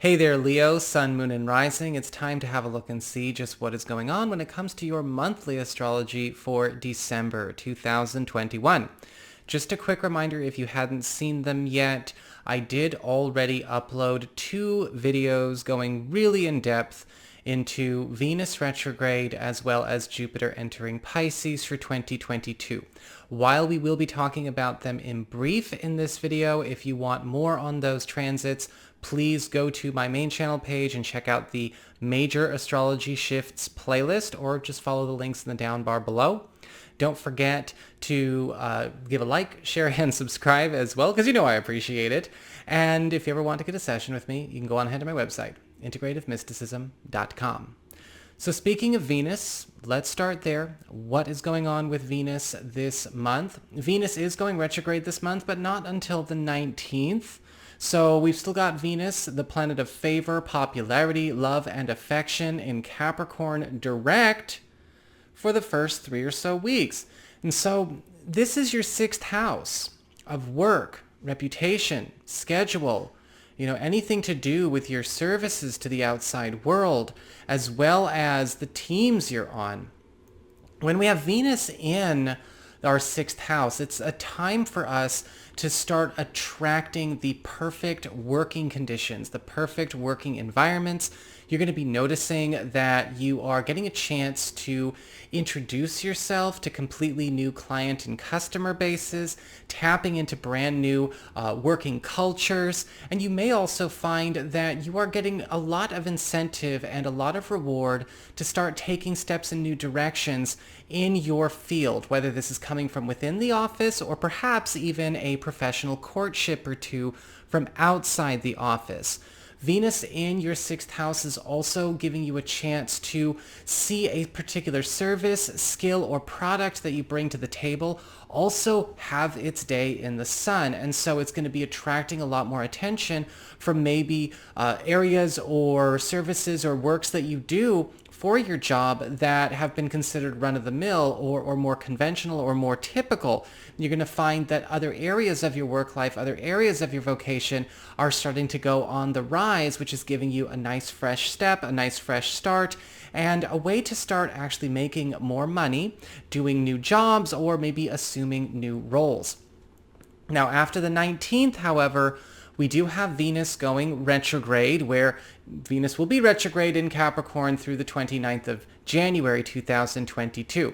Hey there, Leo, Sun, Moon, and Rising. It's time to have a look and see just what is going on when it comes to your monthly astrology for December 2021. Just a quick reminder, if you hadn't seen them yet, I did already upload 2 videos going really in depth into Venus retrograde as well as Jupiter entering Pisces for 2022. While we will be talking about them in brief in this video, if you want more on those transits, please go to my main channel page and check out the Major Astrology Shifts playlist, or just follow the links in the down bar below. Don't forget to give a like, share, and subscribe as well, because you know I appreciate it. And if you ever want to get a session with me, you can go on ahead to my website, integrativemysticism.com. So speaking of Venus, let's start there. What is going on with Venus this month? Venus is going retrograde this month, but not until the 19th. So we've still got Venus, the planet of favor, popularity, love, and affection in Capricorn direct for the first 3 or so weeks. And so this is your 6th house of work, reputation, schedule, anything to do with your services to the outside world, as well as the teams you're on. When we have Venus in our 6th house, it's a time for us to start attracting the perfect working conditions, the perfect working environments. You're going to be noticing that you are getting a chance to introduce yourself to completely new client and customer bases, tapping into brand new working cultures, and you may also find that you are getting a lot of incentive and a lot of reward to start taking steps in new directions in your field, whether this is coming from within the office or perhaps even a professional courtship or two from outside the office. Venus in your 6th house is also giving you a chance to see a particular service, skill, or product that you bring to the table also have its day in the sun. And so it's going to be attracting a lot more attention from maybe areas or services or works that you do for your job that have been considered run-of-the-mill or more conventional or more typical. You're going to find that other areas of your work life, other areas of your vocation are starting to go on the rise, which is giving you a nice fresh step, a nice fresh start, and a way to start actually making more money, doing new jobs, or maybe assuming new roles. Now, after the 19th, however, we do have Venus going retrograde, where Venus will be retrograde in Capricorn through the 29th of January 2022.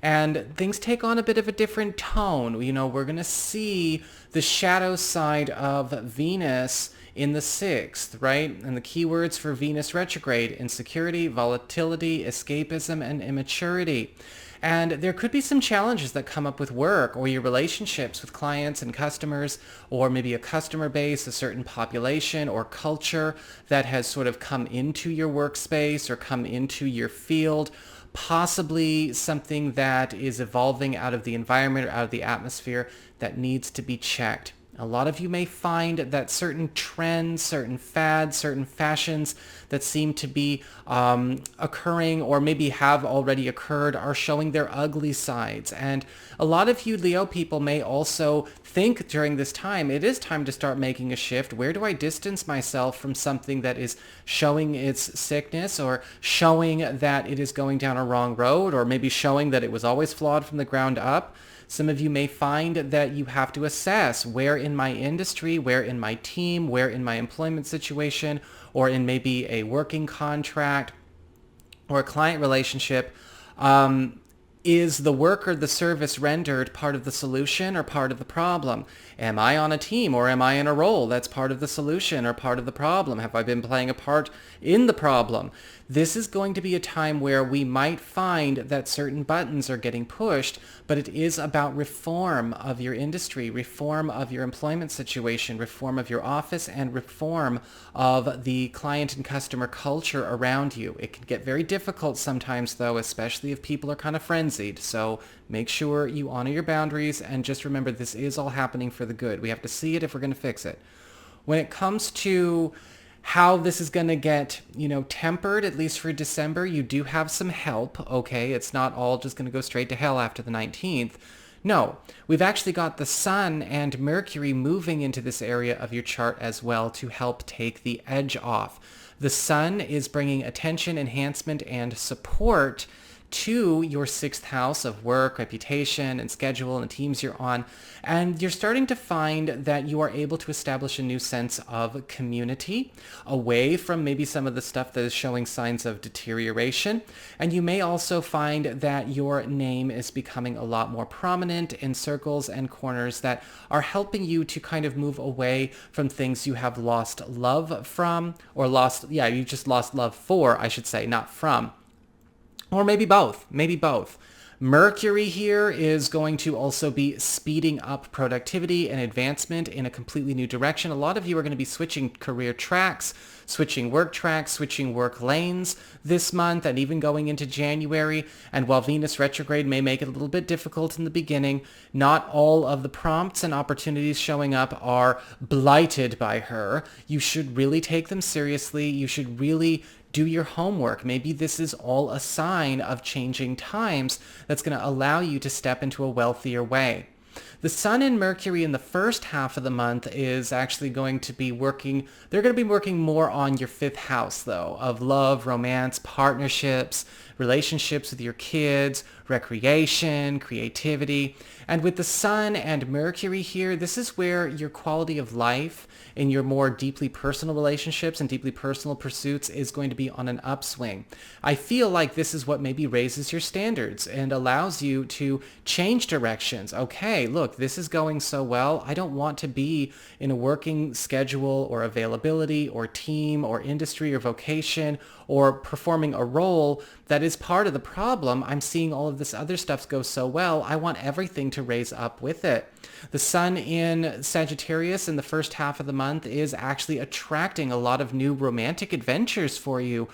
And things take on a bit of a different tone. We're going to see the shadow side of Venus in the 6th, right? And the keywords for Venus retrograde: insecurity, volatility, escapism, and immaturity. And there could be some challenges that come up with work or your relationships with clients and customers, or maybe a customer base, a certain population or culture that has sort of come into your workspace or come into your field, possibly something that is evolving out of the environment or out of the atmosphere that needs to be checked. A lot of you may find that certain trends, certain fads, certain fashions that seem to be occurring or maybe have already occurred are showing their ugly sides. And a lot of you Leo people may also think during this time, it is time to start making a shift. Where do I distance myself from something that is showing its sickness, or showing that it is going down a wrong road, or maybe showing that it was always flawed from the ground up? Some of you may find that you have to assess where in my industry, where in my team, where in my employment situation, or in maybe a working contract or a client relationship, is the work or the service rendered part of the solution or part of the problem? Am I on a team, or am I in a role that's part of the solution or part of the problem? Have I been playing a part in the problem? This is going to be a time where we might find that certain buttons are getting pushed, but it is about reform of your industry, reform of your employment situation, reform of your office, and reform of the client and customer culture around you. It can get very difficult sometimes, though, especially if people are kind of frenzied. So make sure you honor your boundaries, and just remember, this is all happening for the good. We have to see it if we're going to fix it. When it comes to how this is going to get, tempered, at least for December, you do have some help, okay? It's not all just going to go straight to hell after the 19th. No, we've actually got the Sun and Mercury moving into this area of your chart as well to help take the edge off. The Sun is bringing attention, enhancement, and support to your sixth house of work, reputation, and schedule, and the teams you're on. And you're starting to find that you are able to establish a new sense of community away from maybe some of the stuff that is showing signs of deterioration. And you may also find that your name is becoming a lot more prominent in circles and corners that are helping you to kind of move away from things you have lost love from, or you just lost love for, I should say, not from. Or maybe both. Mercury here is going to also be speeding up productivity and advancement in a completely new direction. A lot of you are going to be switching career tracks, switching work lanes this month, and even going into January. And while Venus retrograde may make it a little bit difficult in the beginning, not all of the prompts and opportunities showing up are blighted by her. You should really take them seriously. You should really do your homework. Maybe this is all a sign of changing times that's going to allow you to step into a wealthier way. The Sun and Mercury in the first half of the month is actually going to be working, they're going to be working more on your fifth house though, of love, romance, partnerships, relationships with your kids, recreation, creativity. And with the Sun and Mercury here, this is where your quality of life in your more deeply personal relationships and deeply personal pursuits is going to be on an upswing. I feel like this is what maybe raises your standards and allows you to change directions. Okay, look, this is going so well. I don't want to be in a working schedule or availability or team or industry or vocation or performing a role that is part of the problem. I'm seeing all of this other stuff go so well. I want everything to raise up with it. The Sun in Sagittarius in the first half of the month is actually attracting a lot of new romantic adventures for you,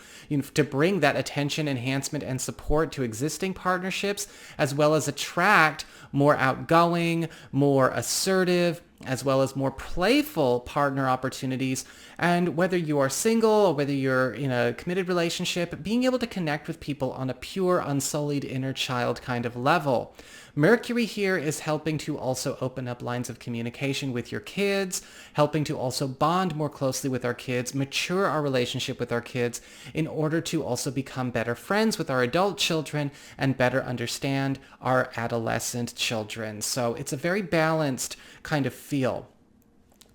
to bring that attention, enhancement, and support to existing partnerships, as well as attract more outgoing, more assertive, as well as more playful partner opportunities. And whether you are single or whether you're in a committed relationship, being able to connect with people on a pure, unsullied inner child kind of level. Mercury here is helping to also open up lines of communication with your kids, helping to also bond more closely with our kids, mature our relationship with our kids in order to also become better friends with our adult children and better understand our adolescent children. So it's a very balanced kind of feel.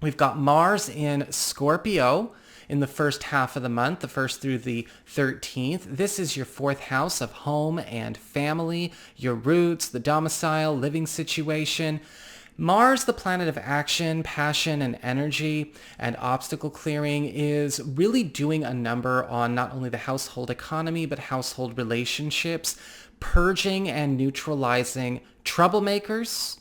We've got Mars in Scorpio in the first half of the month, the 1st through the 13th. This is your fourth house of home and family, your roots, the domicile, living situation. Mars, the planet of action, passion, and energy, and obstacle clearing, is really doing a number on not only the household economy, but household relationships, purging and neutralizing troublemakers,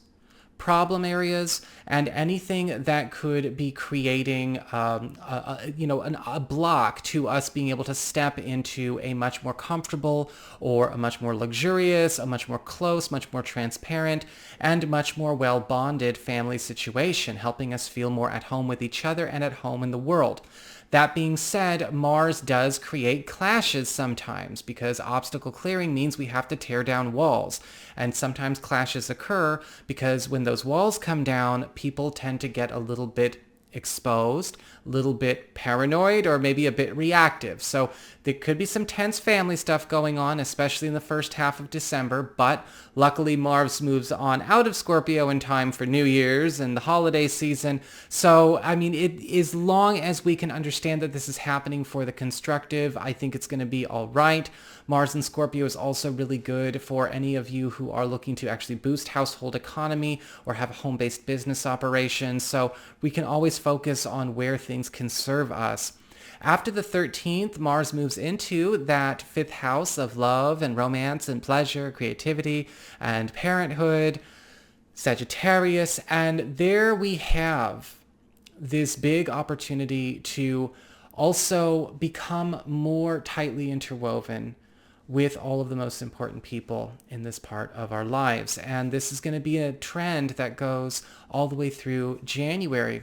problem areas, and anything that could be creating a block to us being able to step into a much more comfortable or a much more luxurious, a much more close, much more transparent, and much more well-bonded family situation, helping us feel more at home with each other and at home in the world. That being said, Mars does create clashes sometimes because obstacle clearing means we have to tear down walls. And sometimes clashes occur because when those walls come down, people tend to get a little bit exposed, a little bit paranoid, or maybe a bit reactive. So there could be some tense family stuff going on, especially in the first half of December, but luckily Mars moves on out of Scorpio in time for New Year's and the holiday season. So, as long as we can understand that this is happening for the constructive, I think it's going to be all right. Mars in Scorpio is also really good for any of you who are looking to actually boost household economy or have a home-based business operation. So we can always focus on where things can serve us. After the 13th, Mars moves into that fifth house of love and romance and pleasure, creativity and parenthood, Sagittarius, and there we have this big opportunity to also become more tightly interwoven with all of the most important people in this part of our lives. And this is going to be a trend that goes all the way through January.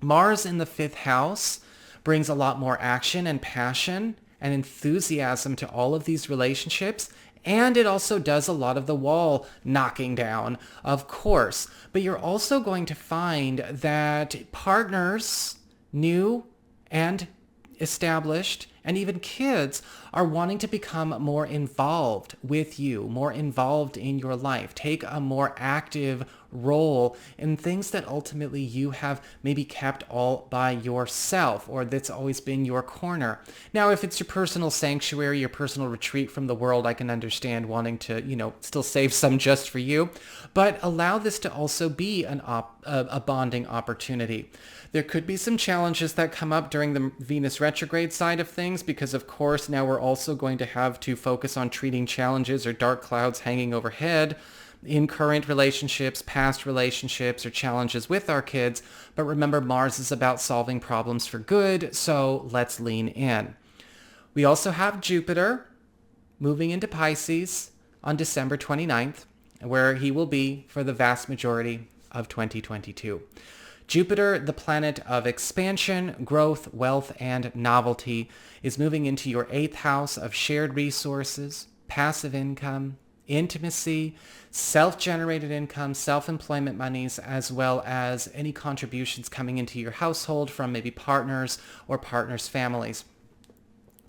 Mars in the fifth house brings a lot more action and passion and enthusiasm to all of these relationships And it also does a lot of the wall knocking down, of course. But you're also going to find that partners, new and established, and even kids are wanting to become more involved with you, more involved in your life, take a more active role in things that ultimately you have maybe kept all by yourself, or that's always been your corner. Now, if it's your personal sanctuary, your personal retreat from the world, I can understand wanting to, still save some just for you, but allow this to also be a bonding opportunity. There could be some challenges that come up during the Venus retrograde side of things because, of course, now we're also going to have to focus on treating challenges or dark clouds hanging overhead in current relationships, past relationships, or challenges with our kids. But remember, Mars is about solving problems for good, so let's lean in. We also have Jupiter moving into Pisces on December 29th, where he will be for the vast majority of 2022. Jupiter, the planet of expansion, growth, wealth, and novelty, is moving into your 8th house of shared resources, passive income, intimacy, self-generated income, self-employment monies, as well as any contributions coming into your household from maybe partners or partners' families.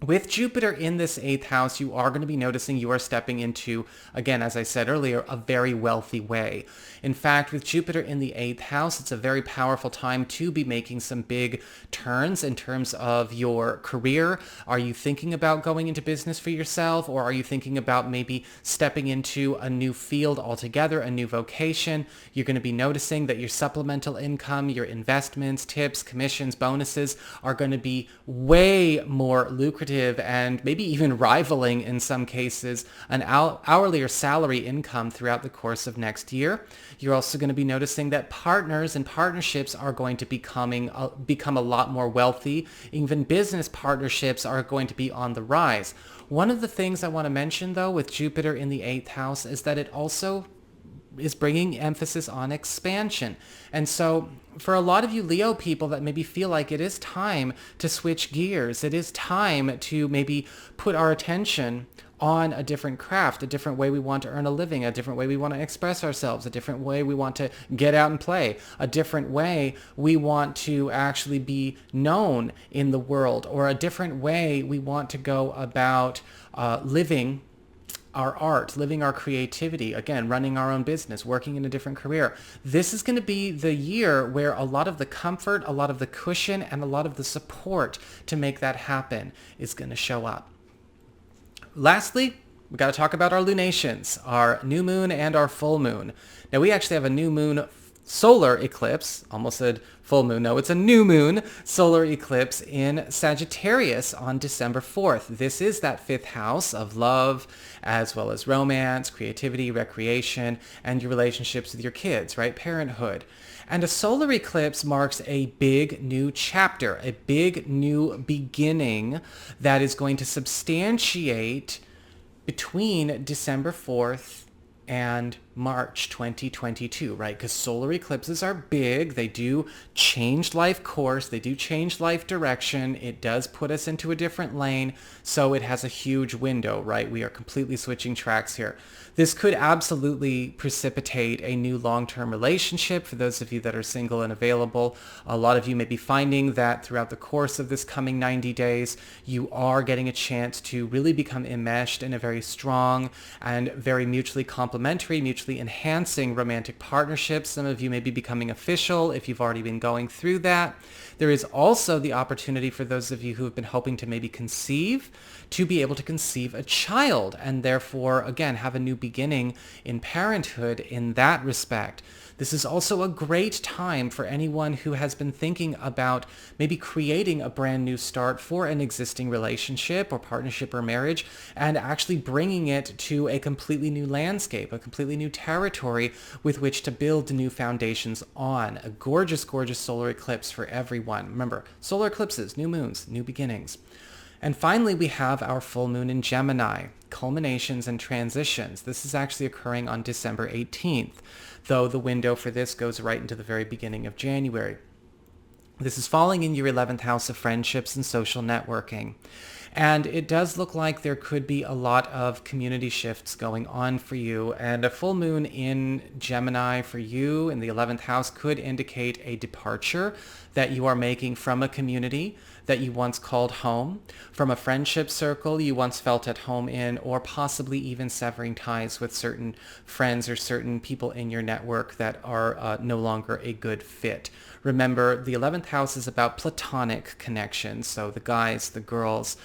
With Jupiter in this 8th house, you are going to be noticing you are stepping into, again, as I said earlier, a very wealthy way. In fact, with Jupiter in the 8th house, it's a very powerful time to be making some big turns in terms of your career. Are you thinking about going into business for yourself, or are you thinking about maybe stepping into a new field altogether, a new vocation? You're going to be noticing that your supplemental income, your investments, tips, commissions, bonuses are going to be way more lucrative and maybe even rivaling in some cases an hourly or salary income throughout the course of next year. You're also going to be noticing that partners and partnerships are going to become a lot more wealthy. Even business partnerships are going to be on the rise. One of the things I want to mention, though, with Jupiter in the 8th house is that it also is bringing emphasis on expansion. And so for a lot of you Leo people that maybe feel like it is time to switch gears, it is time to maybe put our attention on a different craft, a different way we want to earn a living, a different way we want to express ourselves, a different way we want to get out and play, a different way we want to actually be known in the world, or a different way we want to go about living our art, living our creativity, again, running our own business, working in a different career. This is going to be the year where a lot of the comfort, a lot of the cushion, and a lot of the support to make that happen is going to show up. Lastly, we got to talk about our lunations, our new moon and our full moon. Now, we actually have a new moon solar eclipse, almost said full moon. No, it's a new moon solar eclipse in Sagittarius on December 4th. This is that 5th house of love, as well as romance, creativity, recreation, and your relationships with your kids, right? Parenthood. And a solar eclipse marks a big new chapter, a big new beginning that is going to substantiate between December 4th and March 2022, right? Because solar eclipses are big. They do change life course. They do change life direction. It does put us into a different lane. So it has a huge window, right? We are completely switching tracks here. This could absolutely precipitate a new long-term relationship for those of you that are single and available. A lot of you may be finding that throughout the course of this coming 90 days, you are getting a chance to really become enmeshed in a very strong and very mutually complementary, mutually enhancing romantic partnerships. Some of you may be becoming official if you've already been going through that. There is also the opportunity for those of you who have been hoping to maybe conceive, to be able to conceive a child, and therefore, again, have a new beginning in parenthood in that respect. This is also a great time for anyone who has been thinking about maybe creating a brand new start for an existing relationship or partnership or marriage, and actually bringing it to a completely new landscape, a completely new territory with which to build new foundations on. A gorgeous, gorgeous solar eclipse for everyone. Remember, solar eclipses, new moons, new beginnings. And finally, we have our full moon in Gemini, culminations and transitions. This is actually occurring on December 18th, though the window for this goes right into the very beginning of January. This is falling in your 11th house of friendships and social networking. And it does look like there could be a lot of community shifts going on for you. And a full moon in Gemini for you in the 11th house could indicate a departure that you are making from a community that you once called home, from a friendship circle you once felt at home in, or possibly even severing ties with certain friends or certain people in your network that are no longer a good fit. Remember, the 11th house is about platonic connections. So the guys, the girls,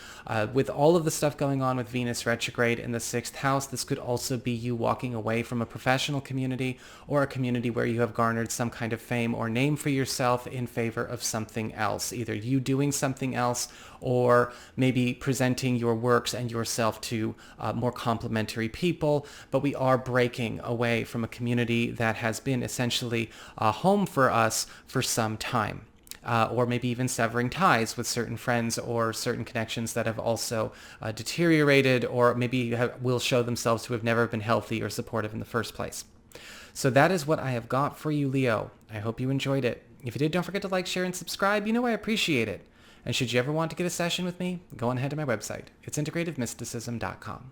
with all of the stuff going on with Venus retrograde in the 6th house, this could also be you walking away from a professional community or a community where you have garnered some kind of fame or name for yourself in favor of something else, either you doing something else or maybe presenting your works and yourself to more complementary people. But we are breaking away from a community that has been essentially a home for us for some time. Or maybe even severing ties with certain friends or certain connections that have also deteriorated or maybe will show themselves to have never been healthy or supportive in the first place. So that is what I have got for you, Leo. I hope you enjoyed it. If you did, don't forget to like, share, and subscribe. You know I appreciate it. And should you ever want to get a session with me, go on ahead to my website. It's integrativemysticism.com.